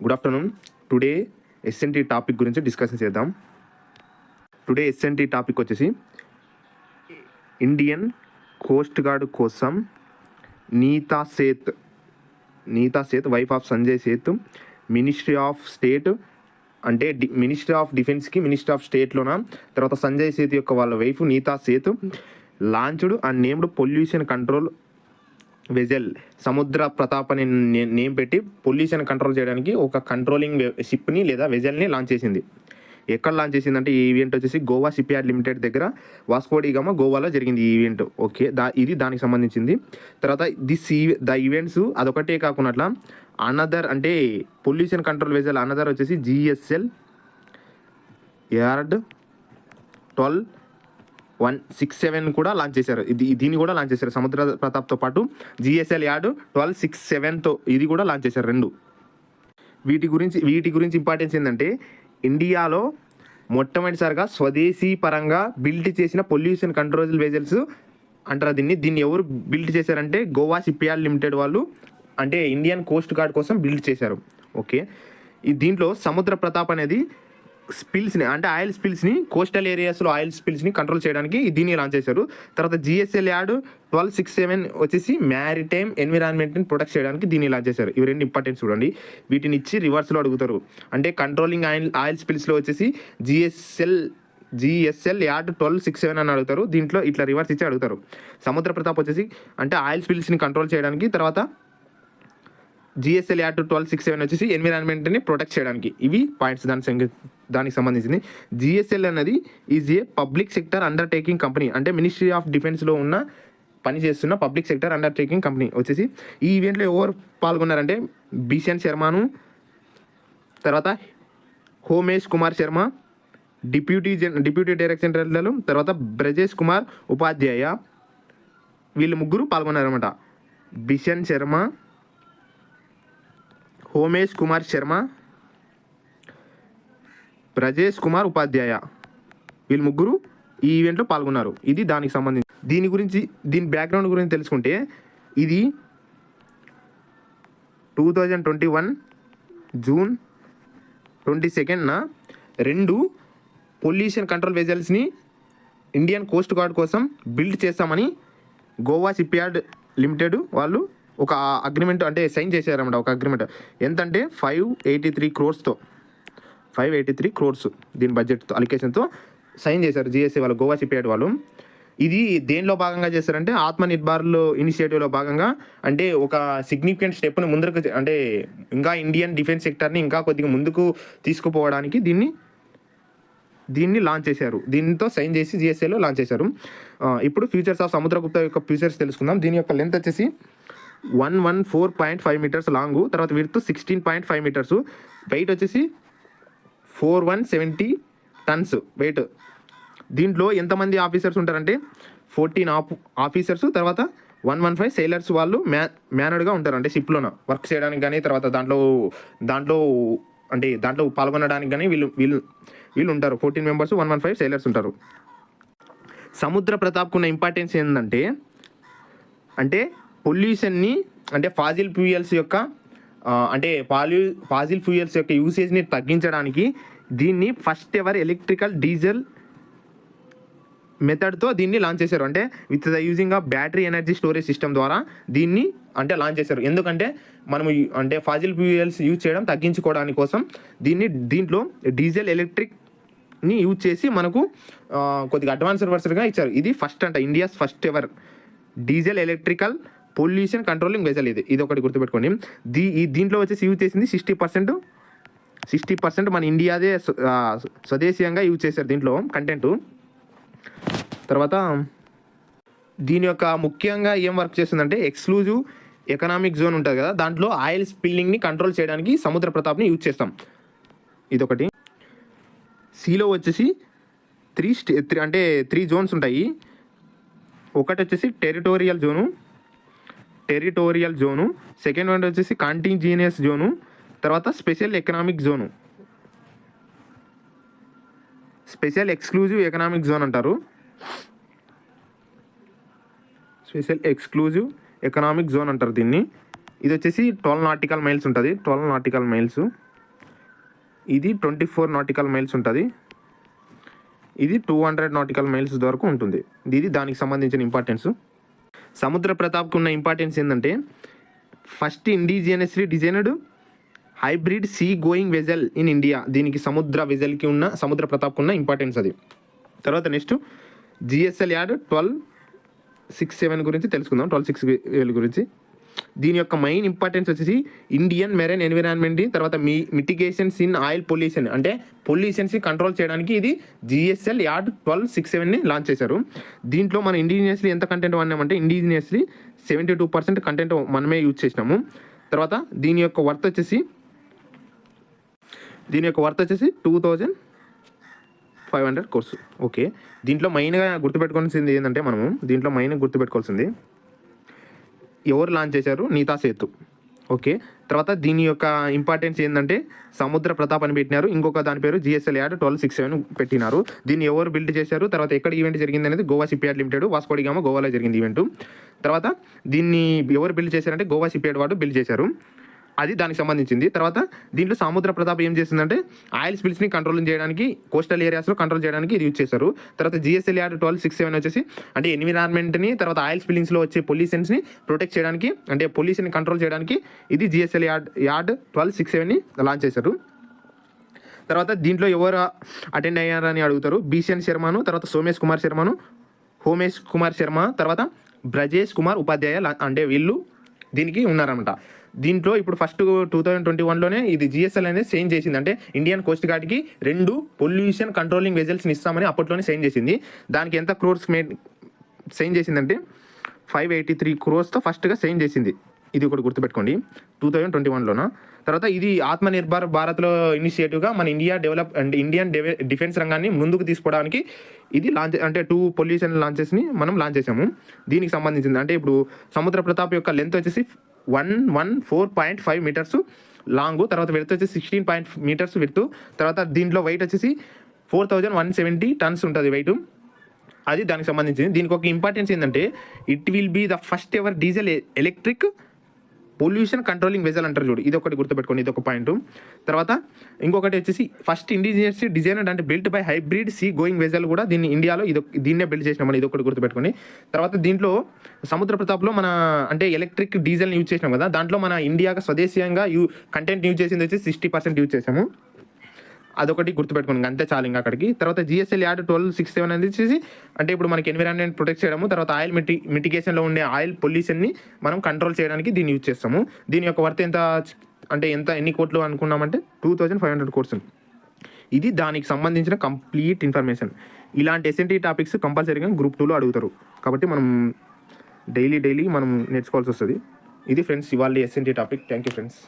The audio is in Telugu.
Good afternoon. Today SNT topic గురించి డిస్కషన్ చేద్దాం. టుడే ఎస్ఎన్టీ టాపిక్ వచ్చేసి ఇండియన్ కోస్ట్ గార్డ్ కోసం Neeta Seth wife of Sanjay Seth ministry of state అంటే మినిస్ట్రీ ఆఫ్ డిఫెన్స్కి మినిస్ట్రీ ఆఫ్ స్టేట్లోన, తర్వాత సంజయ్ సేత్ యొక్క వాళ్ళ wife Neeta Seth launched and named pollution control vessel. Samudra Pratap అని నేమ్ పెట్టి పొల్యూషన్ కంట్రోల్ చేయడానికి ఒక కంట్రోలింగ్ షిప్ని లేదా వెజెల్ని లాంచ్ చేసింది. ఎక్కడ లాంచ్ చేసిందంటే ఈ ఈవెంట్ వచ్చేసి గోవా షిప్ యార్డ్ లిమిటెడ్ దగ్గర వాస్కో డి గామా గోవాలో జరిగింది ఈ ఈవెంట్. ఓకే, ఇది దానికి సంబంధించింది. తర్వాత ద ఈవెంట్స్ అదొకటే కాకుండా అనదర్ అంటే పొల్యూషన్ కంట్రోల్ వెజెల్ అనదర్ వచ్చేసి జిఎస్ఎల్ యార్డ్ 12-167 కూడా లాంచ్ చేశారు. దీన్ని కూడా లాంచ్ చేశారు. సముద్ర ప్రతాప్తో పాటు జిఎస్ఎల్ యార్డ్ 12-67తో ఇది కూడా లాంచ్ చేశారు రెండు. వీటి గురించి ఇంపార్టెన్స్ ఏంటంటే ఇండియాలో మొట్టమొదటిసారిగా స్వదేశీ పరంగా బిల్డ్ చేసిన పొల్యూషన్ కంట్రోల్ వెజల్స్ అంటారు దీన్ని ఎవరు బిల్డ్ చేశారంటే గోవా షిప్ యార్డ్ లిమిటెడ్ వాళ్ళు, అంటే ఇండియన్ కోస్ట్ గార్డ్ కోసం బిల్డ్ చేశారు. ఓకే, దీంట్లో సముద్ర ప్రతాప్ అనేది స్పిల్స్ని అంటే ఆయిల్ స్పిల్స్ని కోస్టల్ ఏరియాస్లో ఆయిల్ స్పిల్స్ని కంట్రోల్ చేయడానికి దీన్ని లాంచ్ చేశారు. తర్వాత జిఎస్ఎల్ యార్డ్ 12-67 వచ్చేసి మ్యారిటైమ్ ఎన్విరాన్మెంట్ని ప్రొటెక్ట్ చేయడానికి దీన్ని లాంచ్ చేశారు. ఇవి రెండు ఇంపార్టెంట్ చూడండి. వీటిని ఇచ్చి రివర్స్లో అడుగుతారు. అంటే కంట్రోలింగ్ ఆయిల్ స్పిల్స్లో వచ్చేసి జిఎస్ఎల్ యార్డ్ 12-67 అని అడుగుతారు. దీంట్లో ఇట్లా రివర్స్ ఇచ్చి అడుగుతారు. సముద్ర ప్రతాప్ వచ్చేసి అంటే ఆయిల్ స్పిల్స్ని కంట్రోల్ చేయడానికి, తర్వాత జిఎస్ఎల్ యార్డ్ 12-67 వచ్చేసి ఎన్విరాన్మెంట్ని ప్రొటెక్ట్ చేయడానికి. ఇవి పాయింట్స్ దానికి సంబంధించింది. జిఎస్ఎల్ అనేది is a public sector undertaking company, అంటే మినిస్ట్రీ ఆఫ్ డిఫెన్స్లో పనిచేస్తున్న పబ్లిక్ సెక్టర్ అండర్టేకింగ్ కంపెనీ వచ్చేసి. ఈ ఈవెంట్లో ఎవరు పాల్గొన్నారంటే బిషన్ శర్మను, తర్వాత Homesh Kumar Sharma deputy director general, తర్వాత బ్రజేష్ కుమార్ ఉపాధ్యాయ, వీళ్ళు ముగ్గురు పాల్గొన్నారన్నమాట. బిషన్ శర్మ, హోమేష్ కుమార్ శర్మ, బ్రజేష్ కుమార్ ఉపాధ్యాయ, వీళ్ళు ముగ్గురు ఈ ఈవెంట్లో పాల్గొన్నారు. ఇది దానికి సంబంధించి. దీని బ్యాక్గ్రౌండ్ గురించి తెలుసుకుంటే ఇది 2021 జూన్ 22న రెండు పొల్యూషన్ కంట్రోల్ వెజల్స్ని ఇండియన్ కోస్ట్ గార్డ్ కోసం బిల్డ్ చేస్తామని గోవా షిప్ యార్డ్ లిమిటెడ్ వాళ్ళు ఒక అగ్రిమెంట్ అంటే సైన్ చేశారన్నమాట. ఒక అగ్రిమెంట్ ఎంతంటే 583 crores దీని బడ్జెట్తో అలికేషన్తో సైన్ చేశారు జిఎస్ఏ వాళ్ళు, గోవా షిప్ యార్డ్ వాళ్ళు. ఇది దేనిలో భాగంగా చేశారంటే ఆత్మనిర్భర్లో ఇనిషియేటివ్లో భాగంగా, అంటే ఒక సిగ్నిఫికెంట్ స్టెప్ని ముందుకు, అంటే ఇంకా ఇండియన్ డిఫెన్స్ సెక్టర్ని ఇంకా కొద్దిగా ముందుకు తీసుకుపోవడానికి దీన్ని లాంచ్ చేశారు. దీంతో సైన్ చేసి జిఎస్ఏలో లాంచ్ చేశారు. ఇప్పుడు ఫ్యూచర్స్ ఆఫ్ సముద్రగుప్త యొక్క ఫ్యూచర్స్ తెలుసుకుందాం. దీని యొక్క లెంత్ వచ్చేసి 114.5 మీటర్స్ లాంగు, తర్వాత విడ్త్ 16.5 మీటర్స్, వెయిట్ వచ్చేసి 4170 టన్స్ వెయిట్. దీంట్లో ఎంతమంది ఆఫీసర్స్ ఉంటారంటే 14 ఆఫీసర్స్, తర్వాత 115 సెయిలర్స్. వాళ్ళు మ్యానర్డ్గా ఉంటారు, అంటే షిప్లోన వర్క్ చేయడానికి కానీ, తర్వాత దాంట్లో పాల్గొనడానికి కానీ వీళ్ళు ఉంటారు. 14 మెంబర్స్, 115 సెయిలర్స్ ఉంటారు. సముద్ర ప్రతాప్కు ఉన్న ఇంపార్టెన్స్ ఏంటంటే అంటే పొల్యూషన్ని, అంటే ఫాజిల్ ఫ్యూయల్స్ యొక్క యూసేజ్ని తగ్గించడానికి దీన్ని ఫస్ట్ ఎవర్ ఎలక్ట్రికల్ డీజిల్ మెథడ్తో దీన్ని లాంచ్ చేశారు. అంటే with the using of battery energy storage system ద్వారా దీన్ని లాంచ్ చేశారు. ఎందుకంటే మనము అంటే ఫాజిల్ ఫ్యూయల్స్ యూజ్ చేయడం తగ్గించుకోవడానికి కోసం దీంట్లో డీజిల్ ఎలక్ట్రిక్ని యూజ్ చేసి మనకు కొద్దిగా అడ్వాన్స్డ్ వర్షన్గా ఇచ్చారు. ఇది first India's first ever diesel electrical pollution controlling vessel. ఇది ఒకటి గుర్తుపెట్టుకోండి. దీంట్లో వచ్చేసి యూజ్ చేసింది 60% మన ఇండియాదే స్వదేశీయంగా యూజ్ చేశారు దీంట్లో కంటెంట్. తర్వాత దీని యొక్క ముఖ్యంగా ఏం వర్క్ చేస్తుందంటే ఎక్స్క్లూజివ్ ఎకనామిక్ జోన్ ఉంటుంది కదా, దాంట్లో ఆయిల్ స్పిల్లింగ్ని కంట్రోల్ చేయడానికి సముద్ర ప్రతాప్ని యూజ్ చేస్తాం. ఇదొకటి. సీలో వచ్చేసి 3 జోన్స్ ఉంటాయి. ఒకటి వచ్చేసి టెరిటోరియల్ జోను, సెకండ్ వన్ వచ్చేసి కాంటింజీనియస్ జోను, తర్వాత special economic zone, special exclusive economic zone అంటారు. స్పెషల్ ఎక్స్క్లూజివ్ ఎకనామిక్ జోన్ అంటారు దీన్ని. ఇది వచ్చేసి 12 నాటికల్ మైల్స్ ఉంటుంది. 12 నాటికల్ మైల్స్. ఇది 24 నాటికల్ మైల్స్ ఉంటుంది, ఇది 200 నాటికల్ మైల్స్ వరకు ఉంటుంది. ఇది దానికి సంబంధించిన ఇంపార్టెన్స్. సముద్ర ప్రతాప్కి ఉన్న ఇంపార్టెన్స్ ఏంటంటే first indigenously designed hybrid sea going vessel in India. దీనికి సముద్ర ప్రతాప్కి ఉన్న ఇంపార్టెన్స్ అది. తర్వాత నెక్స్ట్ జిఎస్ఎల్ యాడ్ 1267 గురించి తెలుసుకుందాం. 1267 గురించి దీని యొక్క మెయిన్ ఇంపార్టెన్స్ వచ్చేసి ఇండియన్ మెరైన్ ఎన్విరాన్మెంట్, తర్వాత మిటిగేషన్స్ ఇన్ ఆయిల్ పొల్యూషన్, అంటే పొల్యూషన్స్ని కంట్రోల్ చేయడానికి ఇది జిఎస్ఎల్ యాడ్ 1267ని లాంచ్ చేశారు. దీంట్లో మన ఇండిజినియస్లీ ఎంత కంటెంట్ వాడినామంటే ఇండిజినియస్లీ 72% కంటెంట్ మనమే యూజ్ చేసినాము. తర్వాత దీని యొక్క వర్త్ వచ్చేసి 2500 కోర్స్. ఓకే, దీంట్లో మెయిన్గా గుర్తుపెట్టుకోవాల్సింది ఏంటంటే గుర్తుపెట్టుకోవాల్సింది ఎవరు లాంచ్ చేశారు? నీతా సేతు. ఓకే, తర్వాత దీని యొక్క ఇంపార్టెన్స్ ఏంటంటే సముద్ర ప్రతాప్ అని పెట్టినారు, ఇంకొక దాని పేరు జిఎస్ఎల్ యాడ్ 1267 పెట్టినారు. దీన్ని ఎవరు బిల్డ్ చేశారు, తర్వాత ఎక్కడ ఈవెంట్ జరిగింది అనేది గోవా షిప్యార్డ్ లిమిటెడ్, వాస్కో డి గామా, గోవాలో జరిగింది ఈవెంట్. తర్వాత దీన్ని ఎవరు బిల్డ్ చేశారంటే గోవా షిప్యార్డ్ వాడు బిల్డ్ చేశారు, అది దానికి సంబంధించింది. తర్వాత దీంట్లో సముద్ర ప్రతాప్ ఏం చేసిందంటే ఆయిల్ స్పిల్స్ని కంట్రోల్ చేయడానికి, కోస్టల్ ఏరియాస్లో కంట్రోల్ చేయడానికి ఇది యూజ్ చేశారు. తర్వాత జిఎస్ఎల్ యాడ్ 1267 వచ్చేసి అంటే ఎన్విరాన్మెంట్ని, తర్వాత ఆయిల్ స్పిల్లింగ్స్లో వచ్చే పొల్యూషన్స్ని ప్రొటెక్ట్ చేయడానికి, అంటే పొల్యూషన్ కంట్రోల్ చేయడానికి ఇది జిఎస్ఎల్ యాడ్ 1267ని లాంచ్ చేశారు. తర్వాత దీంట్లో ఎవరు అటెండ్ అయ్యారని అడుగుతారు. బీసీఎన్ శర్మను, తర్వాత హోమేష్ కుమార్ శర్మ, తర్వాత బ్రజేష్ కుమార్ ఉపాధ్యాయ, అంటే వీళ్ళు దీనికి ఉన్నారన్నమాట. దీంట్లో ఇప్పుడు ఫస్ట్ 2021లోనే ఇది జిఎస్ఎల్ అనేది సైన్ చేసింది, అంటే ఇండియన్ కోస్ట్ గార్డ్కి 2 పొల్యూషన్ కంట్రోలింగ్ వెజల్స్ని ఇస్తామని అప్పట్లోనే సైన్ చేసింది. దానికి ఎంత క్రోర్స్ సైన్ చేసిందంటే 583 crores ఫస్ట్గా సైన్ చేసింది. ఇది ఒకటి గుర్తుపెట్టుకోండి 2021లోన. తర్వాత ఇది ఆత్మనిర్భర్ భారత్లో ఇనిషియేటివ్గా మన ఇండియన్ డిఫెన్స్ రంగాన్ని ముందుకు తీసుకోవడానికి ఇది లాంచ్, అంటే 2 పొల్యూషన్ లాంచెస్ని మనం లాంచ్ చేసాము. దీనికి సంబంధించింది అంటే ఇప్పుడు సముద్ర ప్రతాప్ యొక్క లెంత్ వచ్చేసి 114.5 మీటర్స్ లాంగ్, తర్వాత వెడత్ వచ్చేసి 16 మీటర్స్ విడ్త్, తర్వాత దీంట్లో వెయిట్ వచ్చేసి 4170 tons ఉంటుంది వెయిట్, అది దానికి సంబంధించింది. దీనికి ఒక ఇంపార్టెన్స్ ఏంటంటే it will be the first ever diesel electric pollution controlling vessel అంటారు చూడు, ఇది ఒకటి గుర్తుపెట్టుకోండి, ఇది ఒక పాయింట్. తర్వాత ఇంకొకటి వచ్చేసి ఫస్ట్ ఇండిజినియస్ డిజైన్ అంటే built by hybrid sea going vessel కూడా దీన్ని ఇండియాలో దీన్నే బిల్డ్ చేసినామని, ఇది ఒకటి గుర్తుపెట్టుకోండి. తర్వాత దీంట్లో సముద్ర ప్రతాప్లో మన అంటే ఎలక్ట్రిక్ డీజిల్ని యూజ్ చేసినాం కదా, దాంట్లో మన ఇండియాగా స్వదేశీయంగా కంటెంట్ యూజ్ చేసింది వచ్చి 60% యూజ్ చేసాము, అదొకటి గుర్తుపెట్టుకోండి, అంతే చాలు ఇంకా అక్కడికి. తర్వాత జిఎస్ఎల్ యాడ్ 1267 అనేది వచ్చేసి అంటే ఇప్పుడు మనకి ఎన్విరాన్మెంట్ ప్రొటెక్ట్ చేయడము, తర్వాత ఆయిల్ మిటిగేషన్లో ఉండే ఆయిల్ పొల్యూషన్ని మనం కంట్రోల్ చేయడానికి దీన్ని యూజ్ చేస్తాము. దీని యొక్క వర్త్ ఎన్ని కోట్లు అనుకున్నామంటే 2500 crores. ఇది దానికి సంబంధించిన కంప్లీట్ ఇన్ఫర్మేషన్. ఇలాంటి ఎస్ఎన్టీ టాపిక్స్ కంపల్సరీగా గ్రూప్ 2లో అడుగుతారు, కాబట్టి మనం డైలీ మనం నేర్చుకోవాల్సి వస్తుంది. ఇది ఫ్రెండ్స్ ఇవాళ S N T topic. Thank you friends.